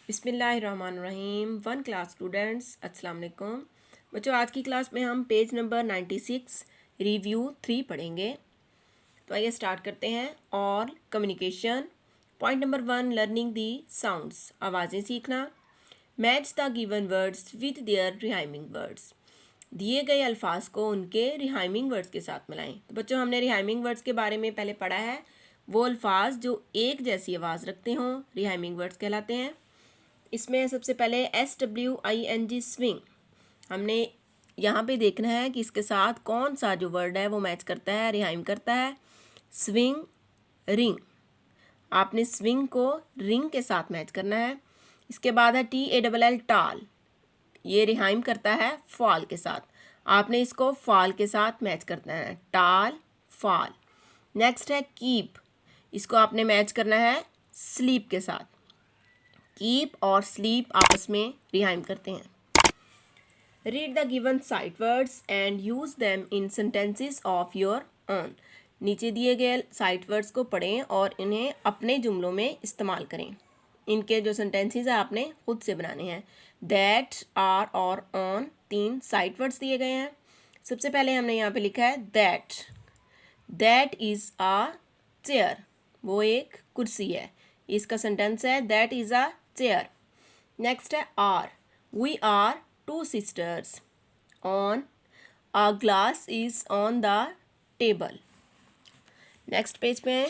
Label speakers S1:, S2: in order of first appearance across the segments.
S1: बिस्मिल्लाहिर्रहमानिर्रहीम। One class students, अस्सलाम वालेकुम। बच्चों, आज की क्लास में हम पेज नंबर 96 रिव्यू 3 पढ़ेंगे। तो आइए स्टार्ट करते हैं। और communication point number 1, learning the sounds, आवाज़ें सीखना। Match the given words with their rhyming words, दिए गए अल्फाज को उनके रिहाइमिंग वर्ड्स के साथ मिलाएं। तो बच्चों, हमने रिहाइमिंग वर्ड्स के बारे में पहले पढ़ा है। वो अल्फाज जो एक जैसी आवाज़ रखते हों रिहाइमिंग वर्ड्स कहलाते हैं। इसमें सबसे पहले SWING स्विंग, हमने यहाँ पे देखना है कि इसके साथ कौन सा जो वर्ड है वो मैच करता है, रिहाइम करता है। स्विंग, रिंग, आपने स्विंग को रिंग के साथ मैच करना है। इसके बाद है TALL टाल, ये रिहाइम करता है फॉल के साथ, आपने इसको फॉल के साथ मैच करना है, टाल फॉल। नेक्स्ट है कीप, इसको आपने मैच करना है स्लीप के साथ। कीप और स्लीप आपस में रिहाइम करते हैं। Read the given sight words and use them in sentences of your own, नीचे दिए गए साइट वर्ड्स को पढ़ें और इन्हें अपने जुमलों में इस्तेमाल करें। इनके जो सेंटेंसेस है आपने खुद से बनाने हैं। दैट, आर और ऑन, 3 साइट वर्ड्स दिए गए हैं। सबसे पहले हमने यहाँ पे लिखा है that, that is a chair, वो एक कुर्सी है। इसका सेंटेंस है that is a chair. Next है are, we are 2 sisters. On, a glass is on the table. Next page पे है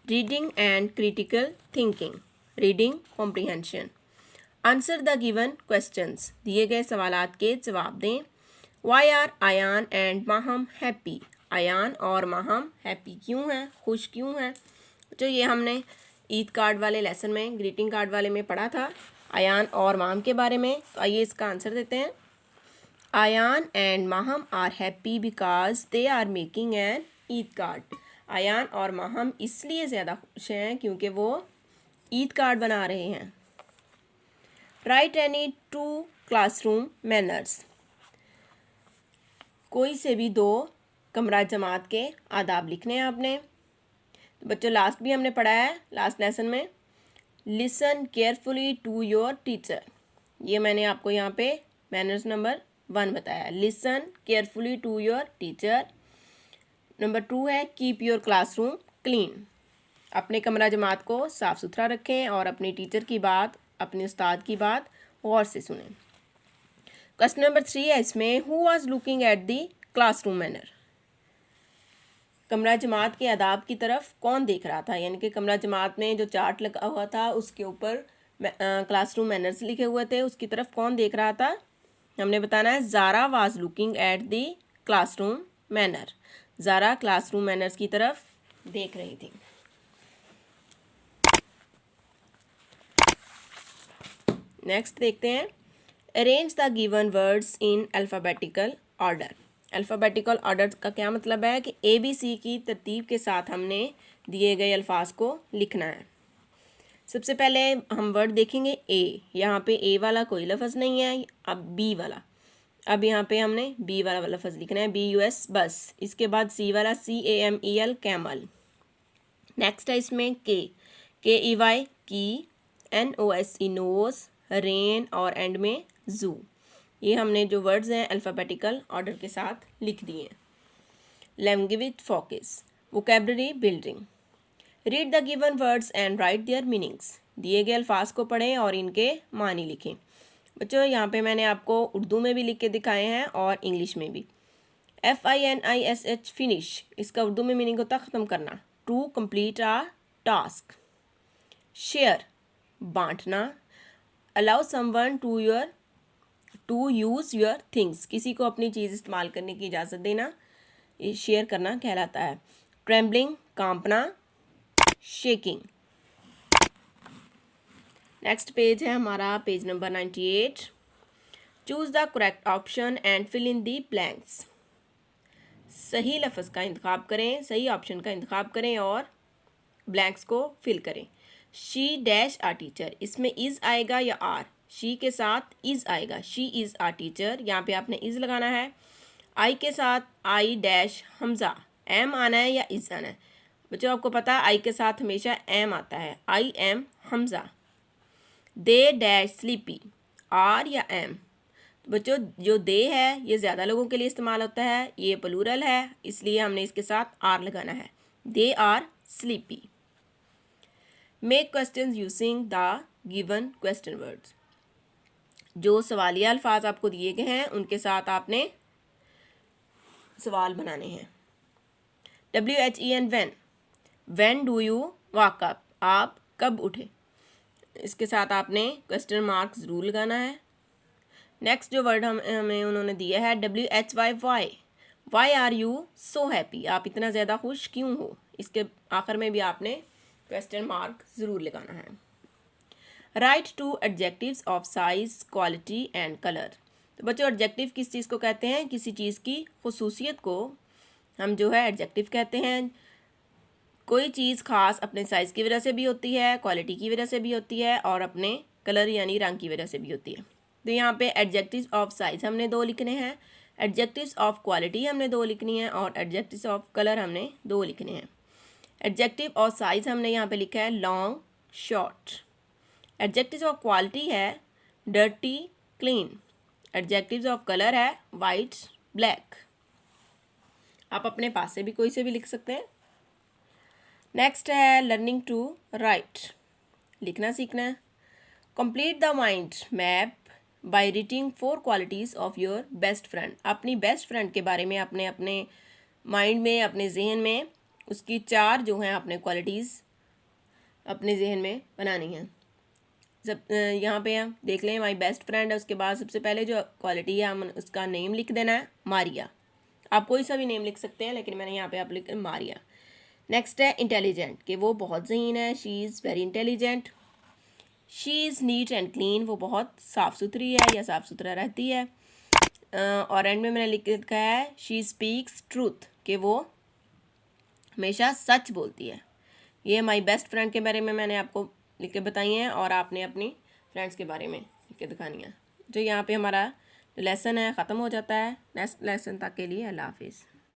S1: reading and critical thinking, reading comprehension. Answer the given questions, दिए गए सवालात के जवाब दें। Why are Ayaan and Maham happy, Ayaan और माहम हैप्पी क्यों हैं, खुश क्यों हैं। जो ये हमने ईद कार्ड वाले लेसन में, ग्रीटिंग कार्ड वाले में पढ़ा था आयान और माहम के बारे में। तो आइए इसका आंसर देते हैं। Ayaan and Maham are happy because they are making an Eid card, Ayaan और माहम इसलिए ज़्यादा खुश हैं क्योंकि वो ईद कार्ड बना रहे हैं। राइट एनी 2 क्लासरूम मैनर्स, कोई से भी 2 कमरा जमात के आदाब लिखने हैं आपने। तो बच्चों, लास्ट भी हमने पढ़ा है, लास्ट लेसन में listen carefully to your teacher, ये मैंने आपको यहाँ पे मैनर्स नंबर 1 बताया। Listen carefully to your teacher. Number 2 है कीप योर क्लासरूम क्लीन, अपने कमरा जमात को साफ़ सुथरा रखें और अपनी टीचर की बात, अपने उस्ताद की बात गौर से सुनें। क्वेश्चन नंबर 3 है इसमें, who was looking at the classroom manner, कमरा जमात के आदाब की तरफ कौन देख रहा था, यानी कि कमरा जमात में जो चार्ट लगा हुआ था उसके ऊपर क्लासरूम मैनर्स लिखे हुए थे, उसकी तरफ कौन देख रहा था। हमने बताना है Zara was looking at the classroom manner, Zara classroom manners की तरफ देख रही थी। नेक्स्ट देखते हैं, arrange the given words in alphabetical order. Alphabetical order का क्या मतलब है कि ABC की तरतीब के साथ हमने दिए गए अल्फाज को लिखना है। सबसे पहले हम वर्ड देखेंगे ए, यहाँ पे ए वाला कोई लफ्ज़ नहीं है। अब बी वाला, अब यहाँ पे हमने बी वाला लफ्ज़ लिखना है, BUS बस। इसके बाद सी वाला CAMEL कैमल। नेक्स्ट है इसमें KEY की, NOSE नोज, रेन और एंड में जू। ये हमने जो वर्ड्स हैं अल्फ़ाबेटिकल ऑर्डर के साथ लिख दिए हैं। Language focus, vocabulary building. Read the given words and right there meanings, दिए गए अल्फाज को पढ़ें और इनके मानी लिखें। बच्चों, यहाँ पे मैंने आपको उर्दू में भी लिख के दिखाए हैं और इंग्लिश में भी। FINISH फिनिश, इसका उर्दू में मीनिंग होता है ख़त्म करना, to complete a task. Share, बांटना। Allow someone to use your things, किसी को अपनी चीज़ इस्तेमाल करने की इजाज़त देना, ये शेयर करना कहलाता है। ट्रेम्बलिंग, कांपना। शेकिंग। नेक्स्ट पेज है हमारा page number 98। Choose the correct option and fill in the blanks, सही लफ्ज़ का इंतखाब करें, सही ऑप्शन का इंतखाब करें और ब्लैंक्स को फिल करें। शी डैश आ टीचर, इसमें इज़ आएगा या आर, शी के साथ इज़ आएगा, शी इज़ आ टीचर, यहाँ पे आपने इज़ लगाना है। आई के साथ आई डैश हमज़ा, एम आना है या इज़ आना है। बच्चों आपको पता है आई के साथ हमेशा एम आता है, I am Hamza. They dash sleepy, are या एम। बच्चों जो दे है ये ज़्यादा लोगों के लिए इस्तेमाल होता है, ये प्लूरल है इसलिए हमने इसके साथ आर लगाना है। They are sleepy. Make question using the given question words. जो सवालिया अल्फाज आपको दिए गए हैं उनके साथ आपने सवाल बनाने हैं। WHEN when, when do you walk up, आप कब उठे, इसके साथ आपने क्वेश्चन मार्क ज़रूर लगाना है। नेक्स्ट जो वर्ड हमें उन्होंने दिया है WHY why, why are you so happy, आप इतना ज़्यादा खुश क्यों हो, इसके आखिर में भी आपने क्वेश्चन मार्क ज़रूर लगाना है। Write two adjectives of size, quality and colour. तो बच्चों एडजेक्टिव किस चीज़ को कहते हैं, किसी चीज़ की खुसूसियत को हम जो है एडजेक्टिव कहते हैं। कोई चीज़ ख़ास अपने साइज़ की वजह से भी होती है, क्वालिटी की वजह से भी होती है और अपने कलर यानी रंग की वजह से भी होती है। तो यहाँ पे एडजेक्टिव्स ऑफ साइज़ हमने 2 लिखने हैं, एडजेक्टिव्स ऑफ क्वालिटी हमने 2 लिखनी है और एडजेक्टिव्स ऑफ कलर हमने 2 लिखने हैं। एडजेक्टिव ऑफ साइज़ हमने यहाँ पे लिखा है long, short. Adjectives of quality है dirty, clean. Adjectives of colour है वाइट, ब्लैक। आप अपने पास से भी कोई से भी लिख सकते हैं। नेक्स्ट है लर्निंग टू राइट, लिखना सीखना है। Complete the mind map by reading 4 qualities of your best friend. अपनी बेस्ट फ्रेंड के बारे में अपने अपने माइंड में, अपने जहन में उसकी 4 जो हैं अपने क्वालिटीज़ अपने जहन में बनानी हैं। सब यहाँ पे हम देख लें माई बेस्ट फ्रेंड है, उसके बाद सबसे पहले जो क्वालिटी है हम उसका नेम लिख देना है मारिया। आप कोई सा भी नेम लिख सकते हैं लेकिन मैंने यहाँ पे आप लिख मारिया। नेक्स्ट है इंटेलिजेंट, कि वो बहुत ज़हीन है, she is very intelligent. She is neat and clean, वो बहुत साफ़ सुथरी है या साफ़ सुथरा रहती है। और एंड में मैंने लिख रखा है शी स्पीक्स ट्रूथ, कि वो हमेशा सच बोलती है। ये माई बेस्ट फ्रेंड के बारे में मैंने आपको लिख के बताई हैं और आपने अपनी फ्रेंड्स के बारे में लिख के दिखानी है। जो यहाँ पे हमारा जो लेसन है ख़त्म हो जाता है। नेक्स्ट लेसन तक के लिए अल्लाह हाफिज़।